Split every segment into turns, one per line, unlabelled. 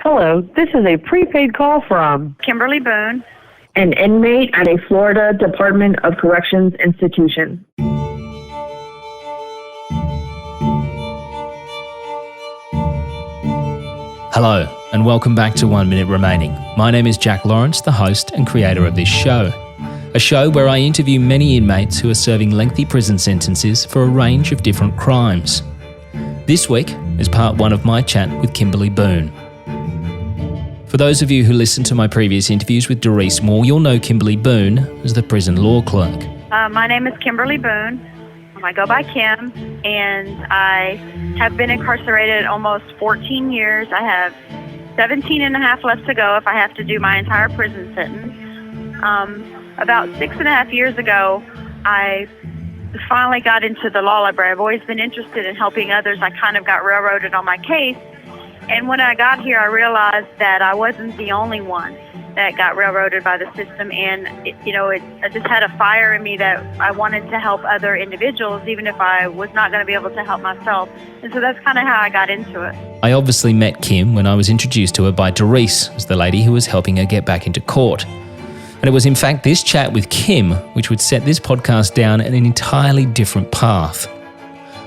Hello, this is a prepaid call from
Kimberly Boone,
an inmate at a Florida Department of Corrections institution.
Hello, and welcome back to 1 Minute Remaining. My name is Jack Lawrence, the host and creator of this show. A show where I interview many inmates who are serving lengthy prison sentences for a range of different crimes. This week is part one of my chat with Kimberly Boone. For those of you who listened to my previous interviews with Doris Moore, you'll know Kimberly Boone as the prison law clerk.
my name is Kimberly Boone. I go by Kim, and I have been incarcerated almost 14 years. I have 17 and a half left to go if I have to do my entire prison sentence. About 6.5 years ago, I finally got into the law library. I've always been interested in helping others. I kind of got railroaded on my case. And when I got here, I realized that I wasn't the only one that got railroaded by the system. And, I just had a fire in me that I wanted to help other individuals, even if I was not going to be able to help myself. And so that's kind of how I got into it.
I obviously met Kim when I was introduced to her by Doris as the lady who was helping her get back into court. And it was in fact this chat with Kim which would set this podcast down an entirely different path.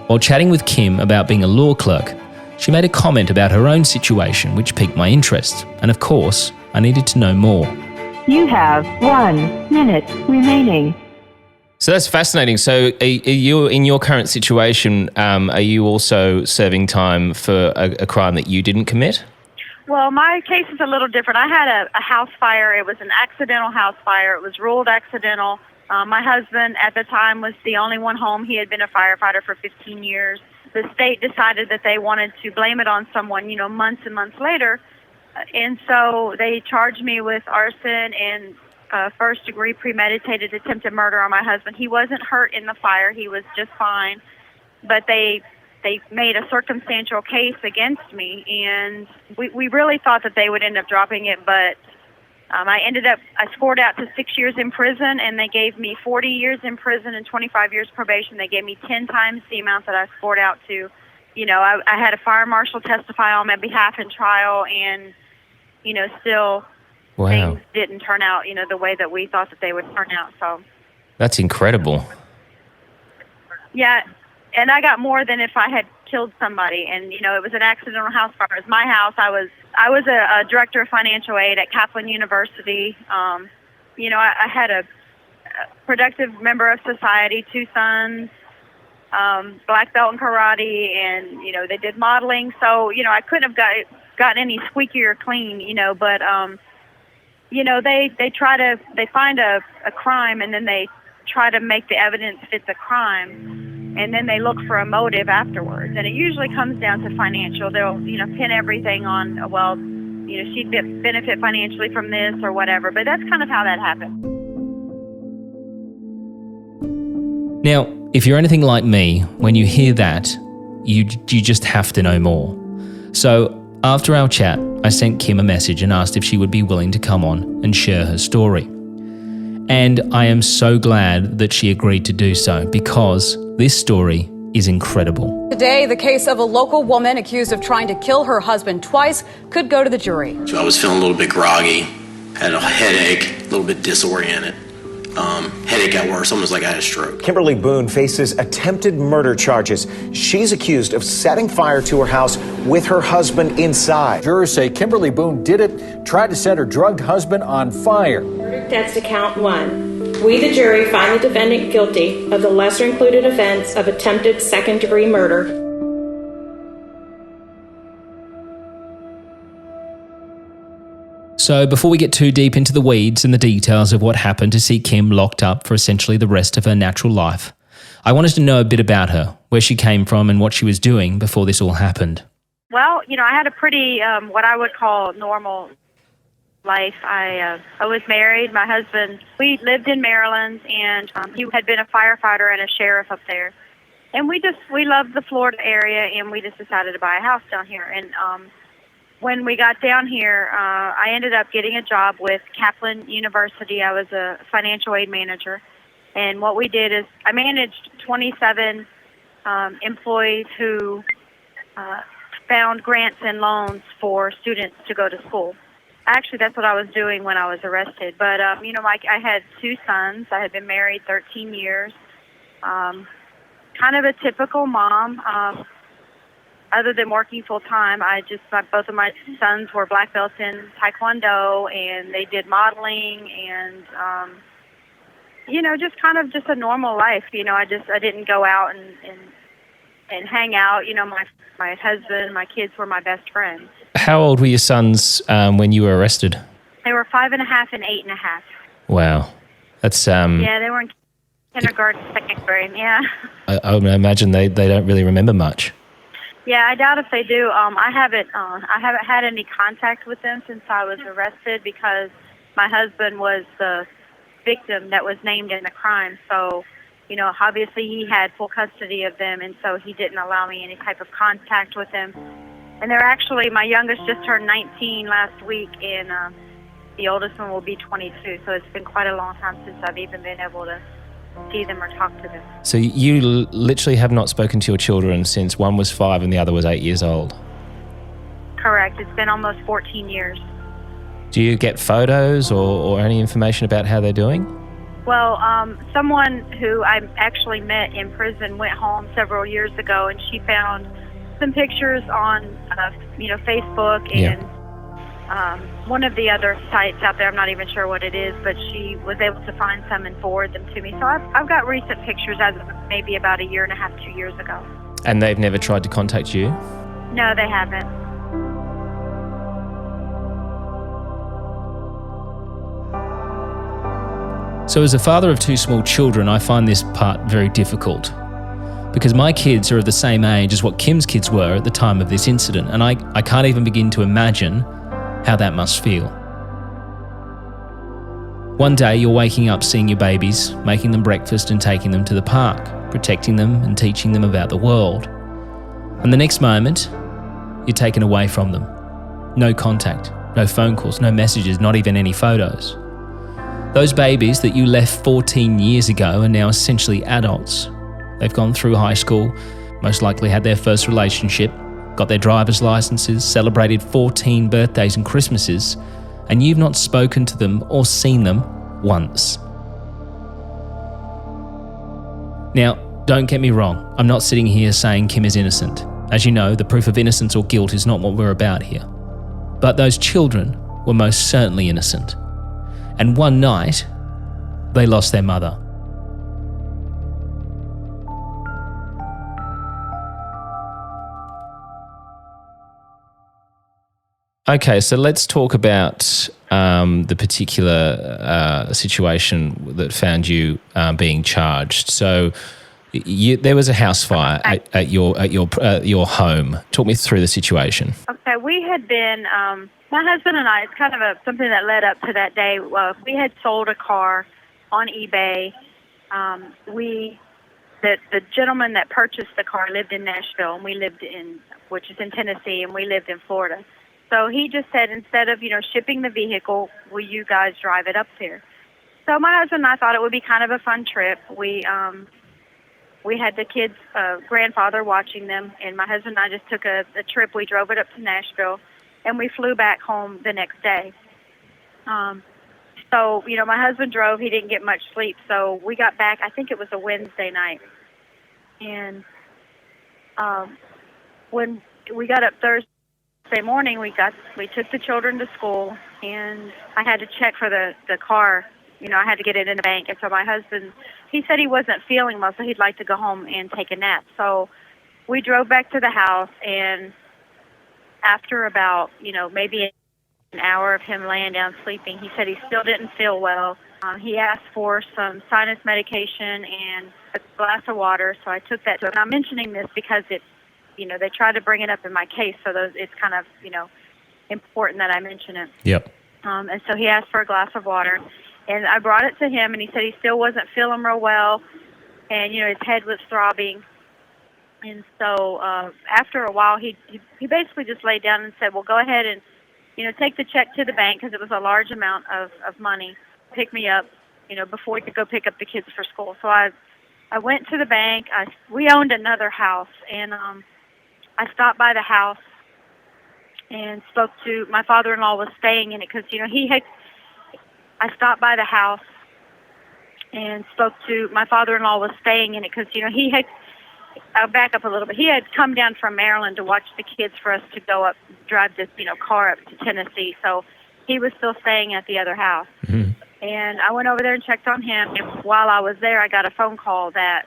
While chatting with Kim about being a law clerk, she made a comment about her own situation which piqued my interest, and of course, I needed to know more.
You have 1 minute remaining.
So that's fascinating. So are you, in your current situation, are you also serving time for a crime that you didn't commit?
Well, my case is a little different. I had a house fire. It was an accidental house fire. It was ruled accidental. My husband at the time was the only one home. He had been a firefighter for 15 years. The state decided that they wanted to blame it on someone, months and months later. And so they charged me with arson and first-degree premeditated attempted murder on my husband. He wasn't hurt in the fire. He was just fine. But they made a circumstantial case against me, and we really thought that they would end up dropping it, but I scored out to 6 years in prison, and they gave me 40 years in prison and 25 years probation. They gave me 10 times the amount that I scored out to. I had a fire marshal testify on my behalf in trial, and, still
Wow.
Things didn't turn out, the way that we thought that they would turn out. So
That's incredible.
Yeah, and I got more than if I had killed somebody. And, it was an accidental house fire. It was my house. I was a director of financial aid at Kaplan University. I had a productive member of society, 2 sons, black belt in karate, and, they did modeling. So, I couldn't have gotten any squeakier clean, but, they find a crime, and then they try to make the evidence fit the crime, and then they look for a motive afterwards. And it usually comes down to financial. They'll, pin everything on, she'd benefit financially from this or whatever. But that's kind of how that happened.
Now, if you're anything like me, when you hear that, you just have to know more. So after our chat, I sent Kim a message and asked if she would be willing to come on and share her story. And I am so glad that she agreed to do so, because this story is incredible.
Today, the case of a local woman accused of trying to kill her husband twice could go to the jury.
So I was feeling a little bit groggy, had a headache, a little bit disoriented. Headache got worse, almost like I had a stroke.
Kimberly Boone faces attempted murder charges. She's accused of setting fire to her house with her husband inside.
Jurors say Kimberly Boone did it, tried to set her drugged husband on fire.
That's to count 1. We, the jury, find the defendant guilty of the lesser included offense of attempted second-degree murder.
So before we get too deep into the weeds and the details of what happened to see Kim locked up for essentially the rest of her natural life, I wanted to know a bit about her, where she came from and what she was doing before this all happened.
Well, I had a pretty, what I would call normal life. I was married. My husband, we lived in Maryland, and he had been a firefighter and a sheriff up there. And we loved the Florida area, and we just decided to buy a house down here. And when we got down here, I ended up getting a job with Kaplan University. I was a financial aid manager. And what we did is I managed 27 employees who found grants and loans for students to go to school. Actually, that's what I was doing when I was arrested. But, I had 2 sons. I had been married 13 years. Kind of a typical mom. Other than working full-time, both of my sons were black belts in Taekwondo, and they did modeling and, just a normal life. I didn't go out and hang out. My husband, my kids were my best friends.
How old were your sons when you were arrested?
They were 5.5 and 8.5.
Wow. That's...
Yeah, they were in kindergarten, second grade, yeah.
I would imagine they don't really remember much.
Yeah, I doubt if they do. I haven't had any contact with them since I was arrested because my husband was the victim that was named in the crime. So, obviously he had full custody of them, and so he didn't allow me any type of contact with them. And they're actually, my youngest just turned 19 last week, and the oldest one will be 22. So it's been quite a long time since I've even been able to see them or talk to them.
So you literally have not spoken to your children since one was 5 and the other was 8 years old?
Correct. It's been almost 14 years.
Do you get photos or any information about how they're doing?
Well, someone who I actually met in prison went home several years ago, and she found some pictures on, Facebook and one of the other sites out there. I'm not even sure what it is, but she was able to find some and forward them to me. So I've got recent pictures as of maybe about 1.5 years, 2 years ago.
And they've never tried to contact you?
No, they haven't.
So as a father of 2 small children, I find this part very difficult because my kids are of the same age as what Kim's kids were at the time of this incident, and I can't even begin to imagine how that must feel. One day you're waking up seeing your babies, making them breakfast and taking them to the park, protecting them and teaching them about the world. And the next moment, you're taken away from them. No contact, no phone calls, no messages, not even any photos. Those babies that you left 14 years ago are now essentially adults. They've gone through high school, most likely had their first relationship, got their driver's licenses, celebrated 14 birthdays and Christmases, and you've not spoken to them or seen them once. Now, don't get me wrong, I'm not sitting here saying Kim is innocent. As you know, the proof of innocence or guilt is not what we're about here. But those children were most certainly innocent. And one night, they lost their mother. Okay, so let's talk about the particular situation that found you being charged. So there was a house fire at your home. Talk me through the situation.
Okay, we had been, my husband and I, it's kind of something that led up to that day. We had sold a car on eBay. The gentleman that purchased the car lived in Nashville, and which is in Tennessee, and we lived in Florida. So he just said, instead of, shipping the vehicle, will you guys drive it up there? So my husband and I thought it would be kind of a fun trip. We had the kids' grandfather watching them, and my husband and I just took a trip. We drove it up to Nashville, and we flew back home the next day. So, my husband drove. He didn't get much sleep, so we got back. I think it was a Wednesday night. And when we got up Thursday morning, we took the children to school, and I had to check for the car. I had to get it in the bank. And so my husband, he said he wasn't feeling well, so he'd like to go home and take a nap. So we drove back to the house, and after about, maybe an hour of him laying down sleeping, he said he still didn't feel well. He asked for some sinus medication and a glass of water, so I took that to him. And I'm mentioning this because it's, they tried to bring it up in my case, so it's kind of, important that I mention it.
Yep.
And so he asked for a glass of water, and I brought it to him, and he said he still wasn't feeling real well, and, his head was throbbing. And so after a while, he basically just laid down and said, well, go ahead and, take the check to the bank, because it was a large amount of money, pick me up, before we could go pick up the kids for school. So I went to the bank. We owned another house, and I stopped by the house and spoke to my father-in-law was staying in it because, I stopped by the house and spoke to my father-in-law was staying in it because, I'll back up a little bit. He had come down from Maryland to watch the kids for us to go up, drive this, car up to Tennessee. So he was still staying at the other house.
Mm-hmm.
And I went over there and checked on him. And while I was there, I got a phone call that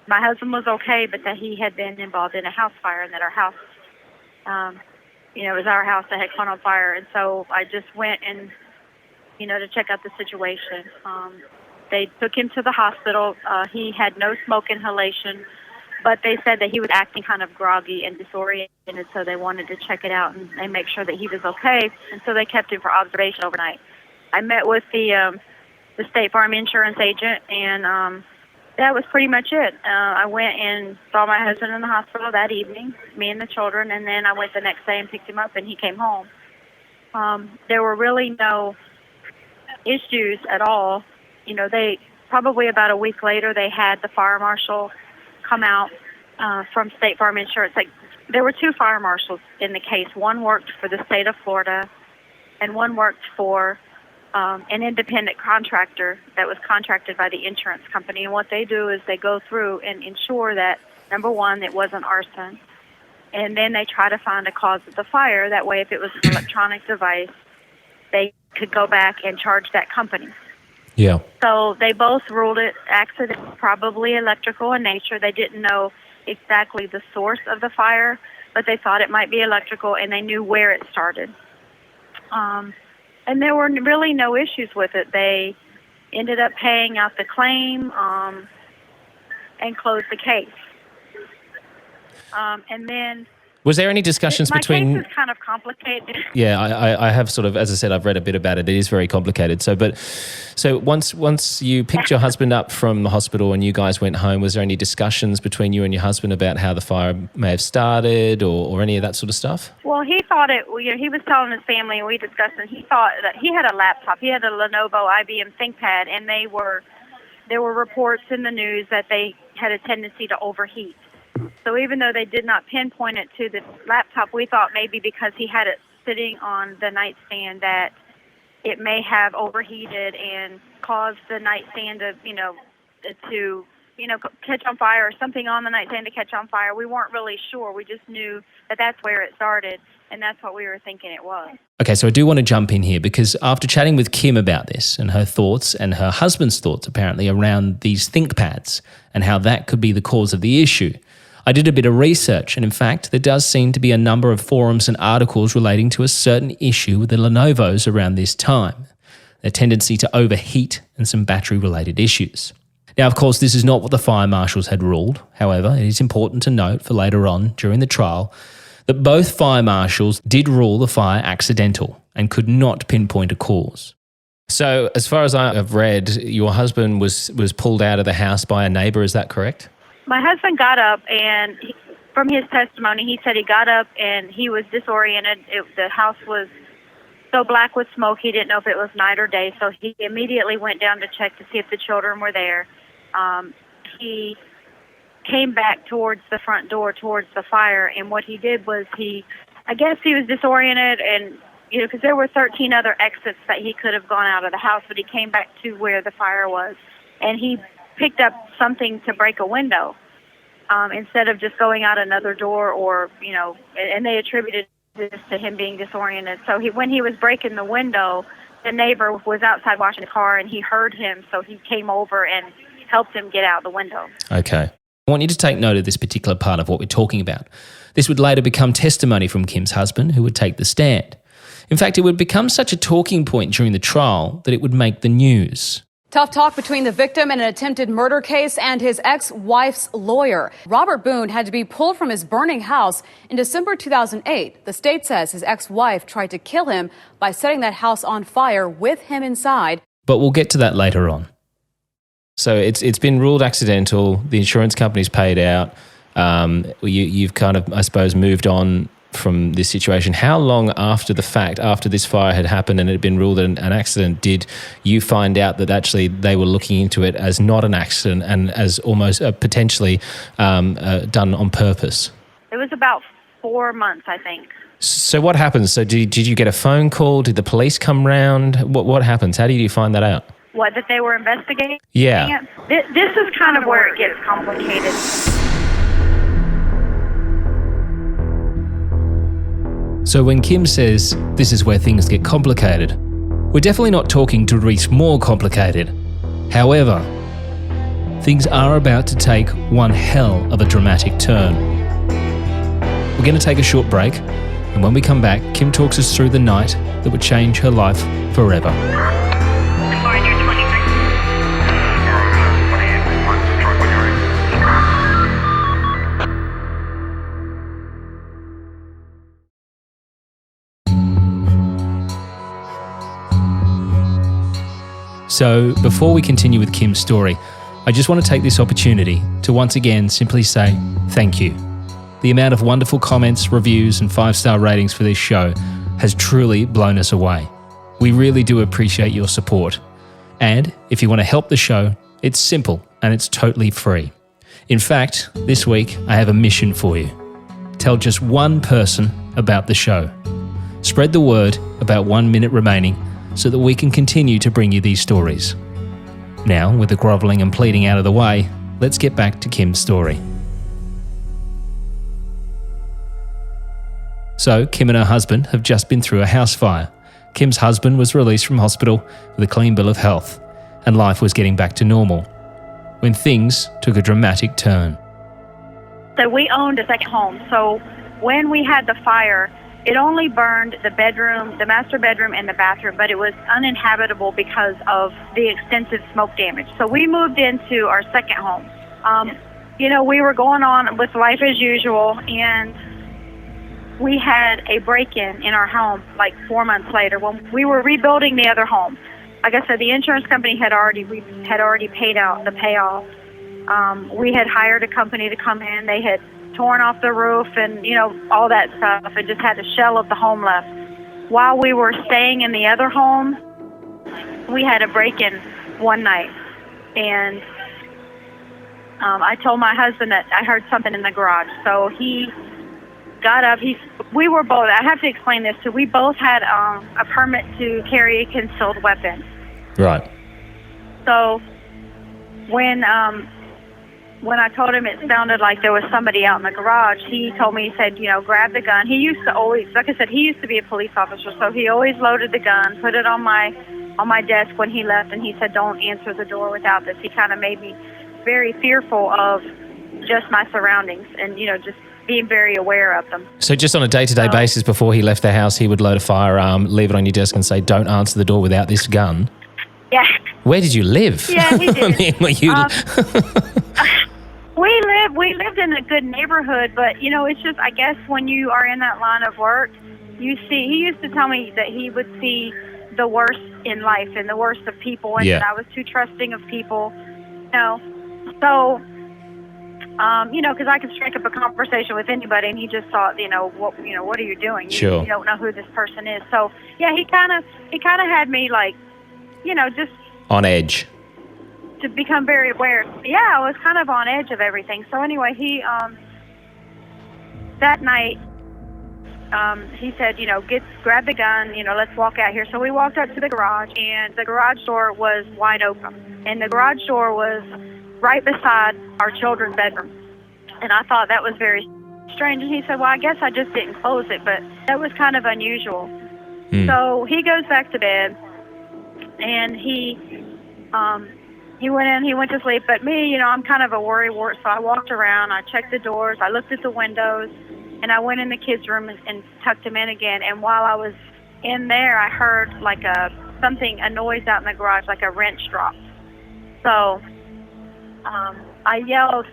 my husband was okay, but that he had been involved in a house fire and that our house, it was our house that had caught on fire. And so I just went and, to check out the situation. They took him to the hospital. He had no smoke inhalation, but they said that he was acting kind of groggy and disoriented, so they wanted to check it out and make sure that he was okay. And so they kept him for observation overnight. I met with the State Farm insurance agent, and that was pretty much it. I went and saw my husband in the hospital that evening, me and the children, and then I went the next day and picked him up, and he came home. There were really no issues at all. They probably about a week later, they had the fire marshal come out from State Farm Insurance. There were two fire marshals in the case. One worked for the state of Florida, and one worked for an independent contractor that was contracted by the insurance company. And what they do is they go through and ensure that, number one, it wasn't arson, and then they try to find a cause of the fire. That way, if it was an electronic device, they could go back and charge that company.
Yeah.
So they both ruled it accidental, probably electrical in nature. They didn't know exactly the source of the fire, but they thought it might be electrical, and they knew where it started. And there were really no issues with it. They ended up paying out the claim and closed the case. And then...
Was there any discussions between...
My case is kind of complicated.
Yeah, I have sort of, as I said, I've read a bit about it. It is very complicated. So once you picked your husband up from the hospital and you guys went home, was there any discussions between you and your husband about how the fire may have started or any of that sort of stuff?
Well, he thought it, he was telling his family, and we discussed it, he thought that he had a laptop. He had a Lenovo IBM ThinkPad, and there were reports in the news that they had a tendency to overheat. So even though they did not pinpoint it to the laptop, we thought maybe because he had it sitting on the nightstand that it may have overheated and caused the nightstand to catch on fire, or something on the nightstand to catch on fire. We weren't really sure. We just knew that that's where it started, and that's what we were thinking it was.
Okay, so I do want to jump in here because after chatting with Kim about this and her thoughts and her husband's thoughts apparently around these ThinkPads and how that could be the cause of the issue, I did a bit of research, and in fact, there does seem to be a number of forums and articles relating to a certain issue with the Lenovo's around this time, their tendency to overheat and some battery-related issues. Now, of course, this is not what the fire marshals had ruled. However, it is important to note for later on during the trial that both fire marshals did rule the fire accidental and could not pinpoint a cause. So, as far as I have read, your husband was pulled out of the house by a neighbour, is that correct?
My husband got up, and from his testimony, he said he got up and he was disoriented. The house was so black with smoke, he didn't know if it was night or day, so he immediately went down to check to see if the children were there. He came back towards the front door, towards the fire, and what he did was I guess he was disoriented, and because there were 13 other exits that he could have gone out of the house, but he came back to where the fire was, and he picked up something to break a window instead of just going out another door, and they attributed this to him being disoriented. So when he was breaking the window, the neighbor was outside washing the car, and he heard him, so he came over and helped him get out the window. Okay.
I want you to take note of this particular part of what we're talking about. This would later become testimony from Kim's husband, who would take the stand. In fact, it would become such a talking point during the trial that it would make the news.
Tough talk between the victim in an attempted murder case and his ex-wife's lawyer. Robert Boone had to be pulled from his burning house in December 2008. The state says his ex-wife tried to kill him by setting that house on fire with him inside.
But we'll get to that later on. So it's been ruled accidental. The insurance company's paid out. You've kind of, I suppose, moved on from this situation. How long after the fact, after this fire had happened and it had been ruled an accident, did you find out that actually they were looking into it as not an accident and as almost potentially done on purpose?
It was about 4 months, I think.
So what happens? So did you get a phone call? Did the police come round? What happens? How did you find that out?
What, that they were investigating?
Yeah.
This is kind of where it gets complicated.
So when Kim says this is where things get complicated, we're definitely not talking to reach more complicated. However, things are about to take one hell of a dramatic turn. We're going to take a short break, and when we come back, Kim talks us through the night that would change her life forever. So, before we continue with Kim's story, I just want to take this opportunity to once again simply say thank you. The amount of wonderful comments, reviews, and 5-star ratings for this show has truly blown us away. We really do appreciate your support. And if you want to help the show, it's simple and it's totally free. In fact, this week I have a mission for you. Tell just one person about the show. Spread the word about 1 minute remaining so that we can continue to bring you these stories. Now, with the grovelling and pleading out of the way, let's get back to Kim's story. So, Kim and her husband have just been through a house fire. Kim's husband was released from hospital with a clean bill of health, and life was getting back to normal, when things took a dramatic turn.
So we owned a second home. So when we had the fire, it only burned the bedroom, the master bedroom, and the bathroom, but it was uninhabitable because of the extensive smoke damage. So we moved into our second home. We were going on with life as usual, and we had a break-in in our home like 4 months later when we were rebuilding the other home. Like I said, the insurance company had already paid out the payoff. We had hired a company to come in. They had torn off the roof and, all that stuff, and just had a shell of the home left. While we were staying in the other home, we had a break-in one night, and I told my husband that I heard something in the garage. So he got up. We were both, I have to explain this too, we both had a permit to carry a concealed weapon.
Right. So
when I told him it sounded like there was somebody out in the garage, he told me, he said, grab the gun. He used to always, like I said, he used to be a police officer, so he always loaded the gun, put it on my desk when he left, and he said, don't answer the door without this. He kind of made me very fearful of just my surroundings and, just being very aware of them.
So just on a day-to-day basis before he left the house, he would load a firearm, leave it on your desk and say, don't answer the door without this gun?
Yeah.
Where did you live?
Yeah, he did.
I mean, were you...
We lived in a good neighborhood, but, it's just, I guess when you are in that line of work, he used to tell me that he would see the worst in life and the worst of people, and that I was too trusting of people, So, because I could strike up a conversation with anybody, and he just thought, what are you doing?
Sure.
You don't know who this person is. So, yeah, he kind of had me like, just
on edge.
To become very aware. Yeah, I was kind of on edge of everything. So anyway, he that night he said, grab the gun, let's walk out here. So we walked up to the garage, and the garage door was wide open, and the garage door was right beside our children's bedroom. And I thought that was very strange. And he said, well, I guess I just didn't close it, but that was kind of unusual. So he goes back to bed, and he went in, he went to sleep. But me, I'm kind of a worrywart, so I walked around, I checked the doors, I looked at the windows, and I went in the kids' room and tucked him in again. And while I was in there, I heard like a noise out in the garage, like a wrench drop. So I yelled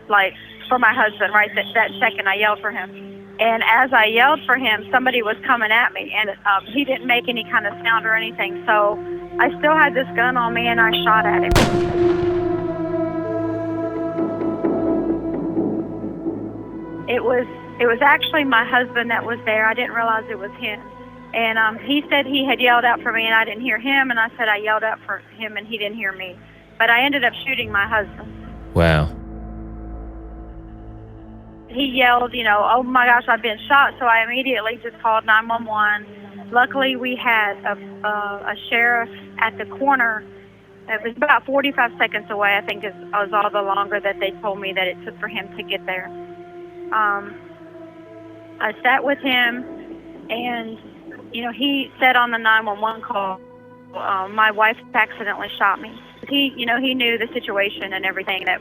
for my husband right that second. I yelled for him. And as I yelled for him, somebody was coming at me, and he didn't make any kind of sound or anything. So I still had this gun on me, and I shot at him. It was actually my husband that was there. I didn't realize it was him. And he said he had yelled out for me, and I didn't hear him. And I said I yelled out for him, and he didn't hear me. But I ended up shooting my husband.
Wow.
he yelled, oh my gosh, I've been shot. So I immediately just called 911. Luckily, we had a sheriff at the corner. It was about 45 seconds away, I think, was all the longer that they told me that it took for him to get there. I sat with him, and, he said on the 911 call, my wife accidentally shot me. He knew the situation and everything. That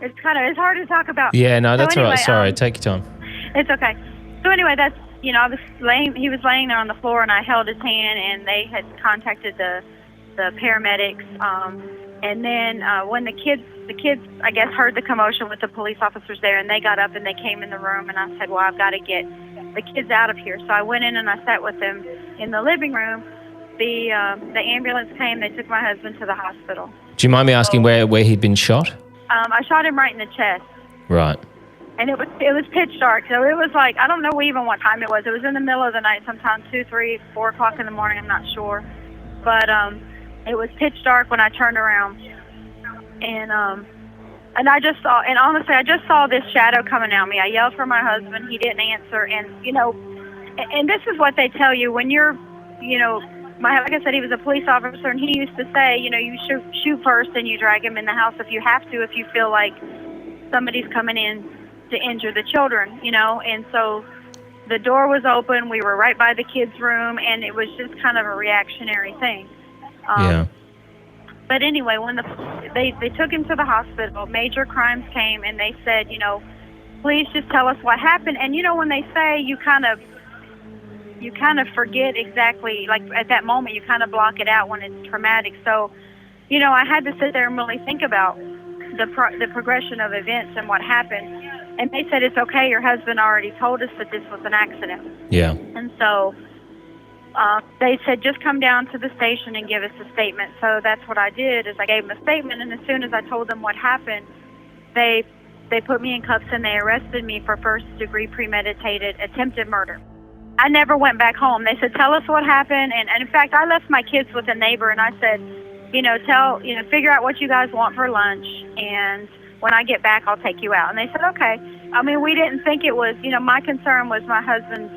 it's hard to talk about.
Yeah, no, that's all right. Sorry, take your time. It's
okay. So anyway, he was laying there on the floor, and I held his hand, and they had contacted the paramedics. And then when the kids, I guess, heard the commotion with the police officers there, and they got up and they came in the room, and I said, well, I've got to get the kids out of here. So I went in and I sat with them in the living room. The ambulance came. They took my husband to the hospital.
Do you mind me asking where he'd been shot?
I shot him right in the chest.
Right.
And it was pitch dark, so it was like, I don't know even what time it was. It was in the middle of the night, sometime 2, 3, 4 o'clock in the morning. I'm not sure, but it was pitch dark when I turned around, and I just saw, and honestly, I just saw this shadow coming at me. I yelled for my husband. He didn't answer, and and this is what they tell you when you're, like I said, he was a police officer, and he used to say, you shoot first, and you drag him in the house if you have to, if you feel like somebody's coming in to injure the children, and so the door was open. We were right by the kids' room, and it was just kind of a reactionary thing.
Yeah.
But anyway, when they took him to the hospital, Major Crimes came, and they said, please just tell us what happened. And when they say, you kind of forget exactly, like at that moment, you kind of block it out when it's traumatic. So, I had to sit there and really think about the progression of events and what happened. And they said, it's okay, your husband already told us that this was an accident.
Yeah.
And so they said, just come down to the station and give us a statement. So that's what I did, is I gave them a statement, and as soon as I told them what happened, they put me in cuffs and they arrested me for first-degree premeditated attempted murder. I never went back home. They said, tell us what happened. And in fact, I left my kids with a neighbor, and I said, figure out what you guys want for lunch, and when I get back, I'll take you out. And they said, okay. I mean, we didn't think it was, my concern was my husband's,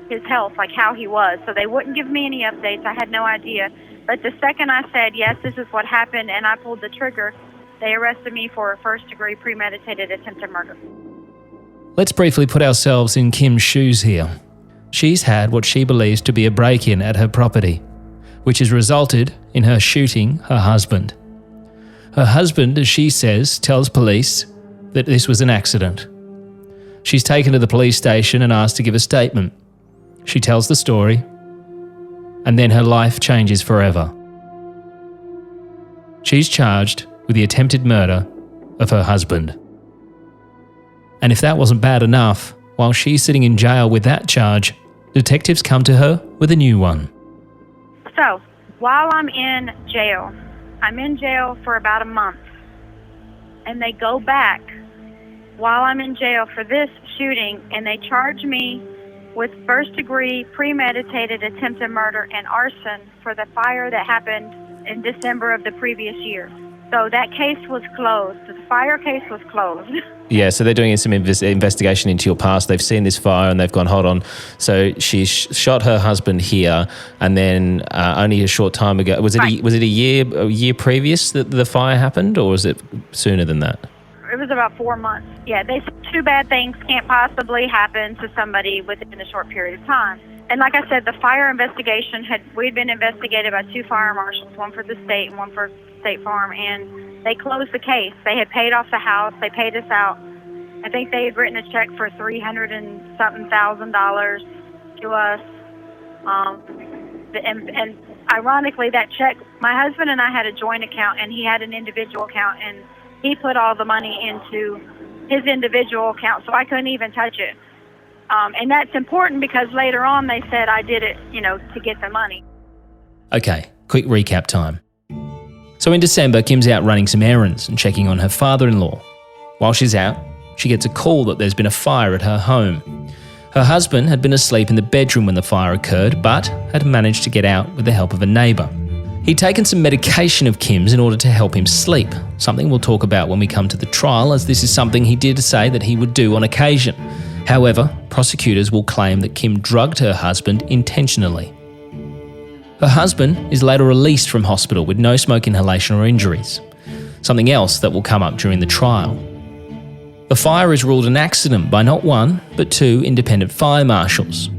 his health, like how he was. So they wouldn't give me any updates. I had no idea. But the second I said, yes, this is what happened, and I pulled the trigger, they arrested me for a first-degree premeditated attempted murder.
Let's briefly put ourselves in Kim's shoes here. She's had what she believes to be a break-in at her property, which has resulted in her shooting her husband. Her husband, as she says, tells police that this was an accident. She's taken to the police station and asked to give a statement. She tells the story, and then her life changes forever. She's charged with the attempted murder of her husband. And if that wasn't bad enough, while she's sitting in jail with that charge, detectives come to her with a new one.
So, while I'm in jail for about a month, and they go back while I'm in jail for this shooting, and they charge me with first-degree premeditated attempted murder and arson for the fire that happened in December of the previous year. So that case was closed. The fire case was closed.
Yeah, so they're doing some investigation into your past. They've seen this fire and they've gone, hold on. So she shot her husband here, and then only a short time ago, was it a year previous that the fire happened, or was it sooner than that?
It was about 4 months. Yeah, they said 2 bad things can't possibly happen to somebody within a short period of time. And like I said, the fire investigation we'd been investigated by 2 fire marshals, one for the state and one for State Farm, and they closed the case. They had paid off the house. They paid us out. I think they had written a check for $300,000 and something to us. And ironically, that check, my husband and I had a joint account, and he had an individual account, and he put all the money into his individual account, so I couldn't even touch it. And that's important because later on they said I did it, to get the money.
Okay, quick recap time. So in December, Kim's out running some errands and checking on her father-in-law. While she's out, she gets a call that there's been a fire at her home. Her husband had been asleep in the bedroom when the fire occurred, but had managed to get out with the help of a neighbour. He'd taken some medication of Kim's in order to help him sleep, something we'll talk about when we come to the trial, as this is something he did say that he would do on occasion. However, prosecutors will claim that Kim drugged her husband intentionally. Her husband is later released from hospital with no smoke inhalation or injuries, something else that will come up during the trial. The fire is ruled an accident by not one, but two independent fire marshals.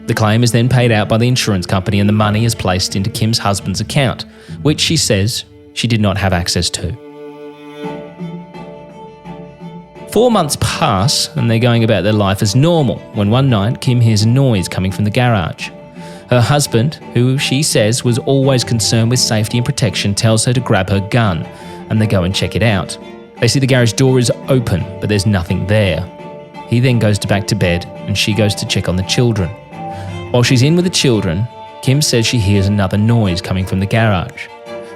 The claim is then paid out by the insurance company and the money is placed into Kim's husband's account, which she says she did not have access to. 4 months pass and they're going about their life as normal when one night Kim hears a noise coming from the garage. Her husband, who she says was always concerned with safety and protection, tells her to grab her gun and they go and check it out. They see the garage door is open, but there's nothing there. He then goes back to bed and she goes to check on the children. While she's in with the children, Kim says she hears another noise coming from the garage.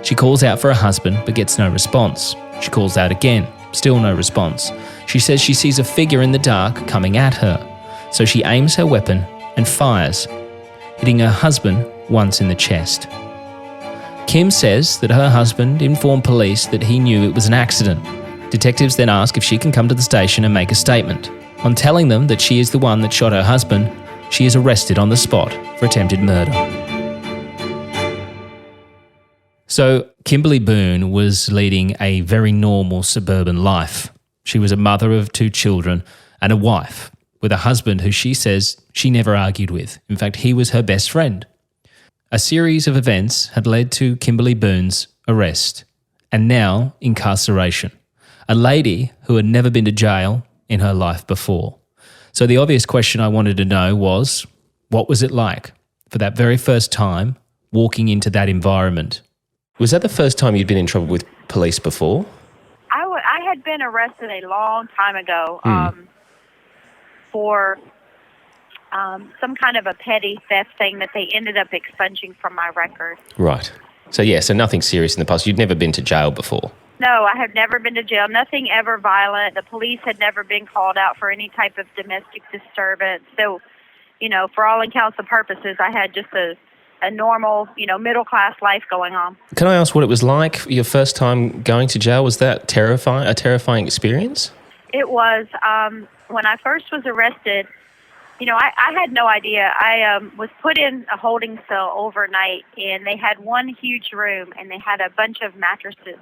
She calls out for her husband but gets no response. She calls out again, still no response. She says she sees a figure in the dark coming at her, so she aims her weapon and fires, hitting her husband once in the chest. Kim says that her husband informed police that he knew it was an accident. Detectives then ask if she can come to the station and make a statement. On telling them that she is the one that shot her husband, she is arrested on the spot for attempted murder. So, Kimberly Boone was leading a very normal suburban life. She was a mother of 2 children and a wife, with a husband who she says she never argued with. In fact, he was her best friend. A series of events had led to Kimberly Boone's arrest and now incarceration. A lady who had never been to jail in her life before. So the obvious question I wanted to know was, what was it like for that very first time walking into that environment?
Was that the first time you'd been in trouble with police before?
I had been arrested a long time ago for some kind of a petty theft thing that they ended up expunging from my record.
Right. So nothing serious in the past. You'd never been to jail before?
No, I have never been to jail. Nothing ever violent. The police had never been called out for any type of domestic disturbance. So, for all intents and purposes, I had just a normal, middle-class life going on.
Can I ask what it was like your first time going to jail? Was that a terrifying experience?
It was. When I first was arrested, I had no idea. I was put in a holding cell overnight, and they had one huge room, and they had a bunch of mattresses.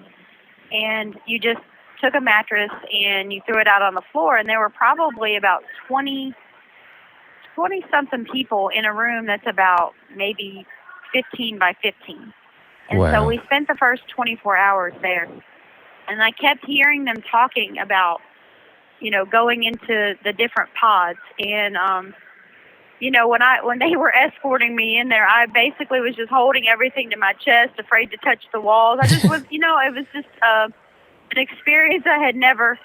And you just took a mattress and you threw it out on the floor, and there were probably about 20-something people in a room that's about maybe 15 by 15. And
wow.
So we spent the first 24 hours there. And I kept hearing them talking about, going into the different pods. And, when they were escorting me in there, I basically was just holding everything to my chest, afraid to touch the walls. I just was, it was just an experience I had never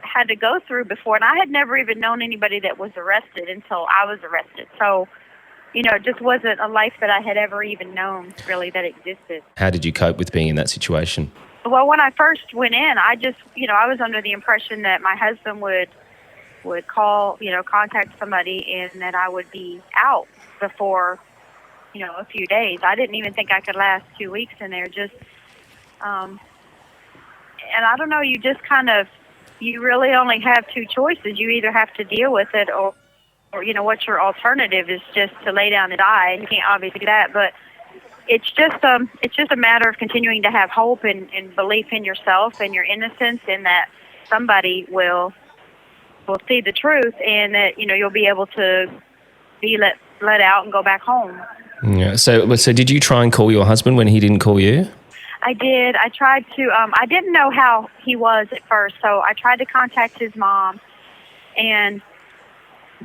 had to go through before. And I had never even known anybody that was arrested until I was arrested. So, it just wasn't a life that I had ever even known, really, that existed.
How did you cope with being in that situation?
Well, when I first went in, I just, I was under the impression that my husband would call, contact somebody, and that I would be out before, a few days. I didn't even think I could last 2 weeks in there. Just, and I don't know, you just you really only have 2 choices. You either have to deal with it or what your alternative is, just to lay down and die. And you can't obviously do that, but it's just a matter of continuing to have hope and belief in yourself and your innocence, and that somebody will see the truth, and that you'll be able to be let out and go back home.
Yeah. So did you try and call your husband when he didn't call you?
I did. I tried to. I didn't know how he was at first, so I tried to contact his mom, and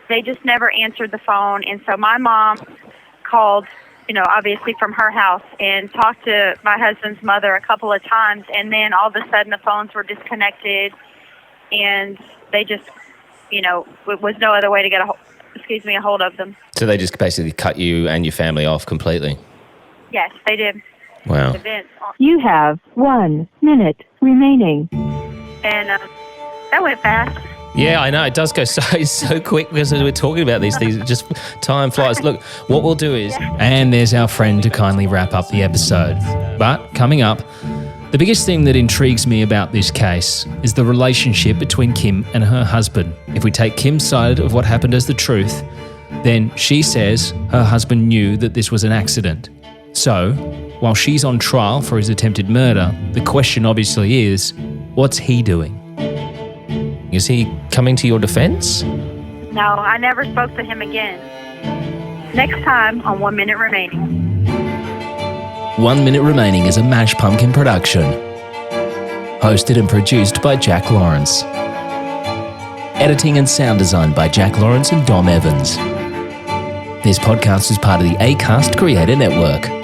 they just never answered the phone. And so my mom called, obviously from her house, and talked to my husband's mother a couple of times, and then all of a sudden the phones were disconnected, and they just, it was no other way to get a hold of them.
So they just basically cut you and your family off completely?
Yes, they did.
Wow.
You have 1 minute remaining.
And that went fast.
Yeah, I know. It does go so quick because we're talking about these things. Just time flies. Look, what we'll do is...
And there's our friend to kindly wrap up the episode. But coming up, the biggest thing that intrigues me about this case is the relationship between Kim and her husband. If we take Kim's side of what happened as the truth, then she says her husband knew that this was an accident. So, while she's on trial for his attempted murder, the question obviously is, what's he doing?
Is he coming to your defense?
No, I never spoke to him again. Next time on 1 Minute Remaining.
1 Minute Remaining is a Mash Pumpkin production. Hosted and produced by Jack Lawrence. Editing and sound design by Jack Lawrence and Dom Evans. This podcast is part of the Acast Creator Network.